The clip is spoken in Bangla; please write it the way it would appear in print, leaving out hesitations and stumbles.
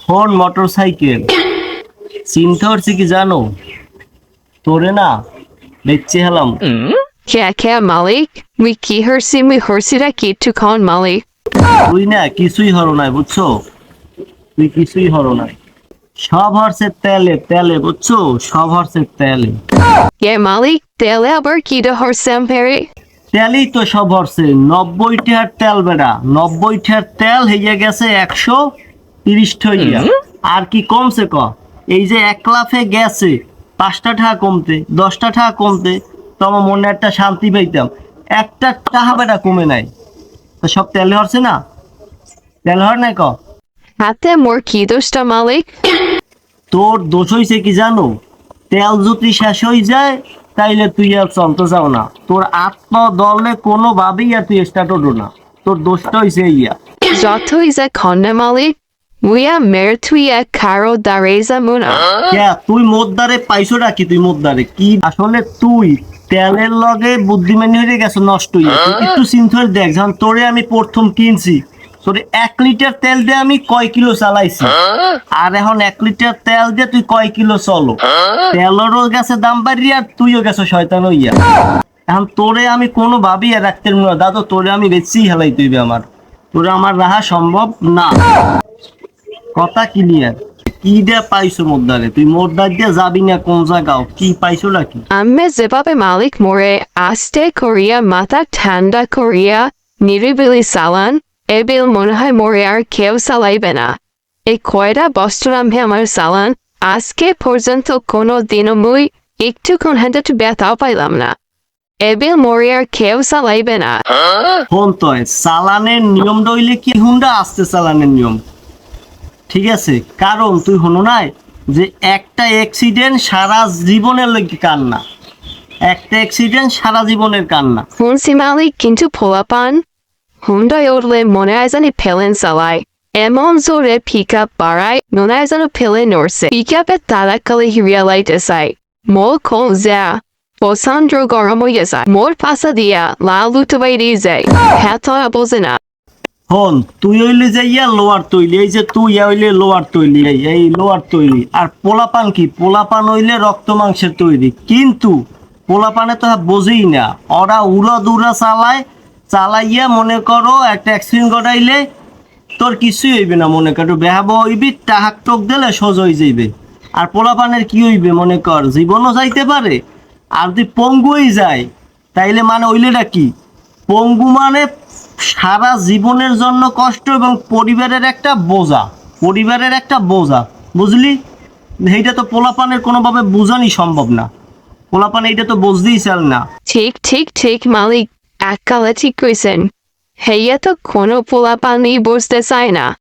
হন মোটরসাইকেল চিন্তা করছি কি জানো তোরে না দেখছি হেলাম Kya Malik? We ki hersi mi horsida ki to con Malik. তুই না কিছুই হরো নাই বুঝছো তুই কিছুই হরো নাই সব হরছে তেলে তেলে বুঝছো সব হরছে তেলে Yeah Malik, dele aber ki to horsam peri. তেলই তো সব হরছে 90 টাকার তেল বেড়া 90 টাকার তেল হইয়া গেছে 130 টাকা আর কি কমছে ক এই যে 1 লাফে গেছে 5টা টাকা কমতে 10টা টাকা কমতে তো আমার মনে একটা শান্তি পাইতাম একটা টাকা বেড়া কমে নাই তো সব তেলে হরছে না তেল হর নাই ক Hate more ki dosta Malik? তোর দোষ হইছে কি জানো তেল যদি শেষ হয়ে যায় তাইলে তুই আর চলতে যাও না তোর আত্ম দলে কোনোভাবেই আর তুই স্টার্ট হতো না তোর দোষটা হইছে ইয়া Joto is a conda Malik? We are mertuia caro dareza muna. তুই মোদ্দারে পাইছোটা কি তুই মোদ্দারে কি আসলে তুই তেলের লগে বুদ্ধিমানি হয়ে গেছে নষ্ট হইয়া তুই একটু চিন্তা করে দেখ যখন তোরে আমি প্রথম কিনছি তোরে 1 লিটার তেল দিয়ে আমি কয় কিলো চালাইছি আর এখন 1 লিটার তেল দিয়ে তুই কয় কিলো চলো তেলেরও গেছে দাম বাড়িয়ে আর তুইও গেছো শয়তান হইয়া এখন তোরে আমি কোনো ভাবি আর রাখতে না দাদা তোরে আমি বেশি হেলাই তুইবে আমার তোরে আমার রাহা সম্ভব না কথা ক্লিয়ার কি দিয়া পাইছো মোদ্দারে তুই মোদ্দার দিয়া যাবি না কোন জায়গাও কি পাইছো নাকি Amme zibabe Malik more aste Korea mata tanda Korea niribili salan ebil monhai more ar keo salaibena. E koida bosturam he amar salan aske porjanto kono dinomui iktu konhenda tu betao pailam na. Ebil more ar keo salaibena. Phone তো চালানের নিয়ম রইলে কি হুন্ডা আসতে চালানের নিয়ম ঠিক আছে কারণ তুই হনো নাই যে একটা অ্যাক্সিডেন্ট সারা জীবনের লাগি কান্না একটা অ্যাক্সিডেন্ট সারা জীবনের কান্না Hunsi Malik kintu pulapan. Hunda yodle monaizani pelin salai. Emon zore pika barai nonaizano pelin norse. Pika bet tarakali hirialai desai. Mol kol zea. Bosandro goramo yezai. Mor pasadia la lutawai dize. Hato abozina. হন তুই হইলে যে ইয়া লোয়ার তৈলি এই যে তুই হইলে লোয়ার তৈলি এই লোয়ার তৈলি আর পোলাপান কি পোলাপান হইলে রক্ত মাংসের তৈরি কিন্তু পোলাপানে তো বোঝেই না ওরা উড়া দুরা চালাইয়া মনে করো একটা অ্যাক্সিডেন্ট ঘটাইলে তোর কিছুই হইবে না মনে করো বেহাব হইবি টাহাক টোক দিলে সোজ হয়ে যাইবে আর পোলাপানের কি হইবে মনে কর জীবনও যাইতে পারে আর যদি পঙ্গুই যায় তাইলে মানে হইলেটা কি পঙ্গু মানে সারা জীবনের জন্য কষ্ট এবং পরিবারের একটা বোঝা বুঝলি এইটা তো পোলাপানের কোনোভাবে বোঝানি সম্ভব না পোলাপান এইটা তো বুঝতেই চাল না Tik Malik. Akala tik koisen. Heya to kono pulapani boste saina.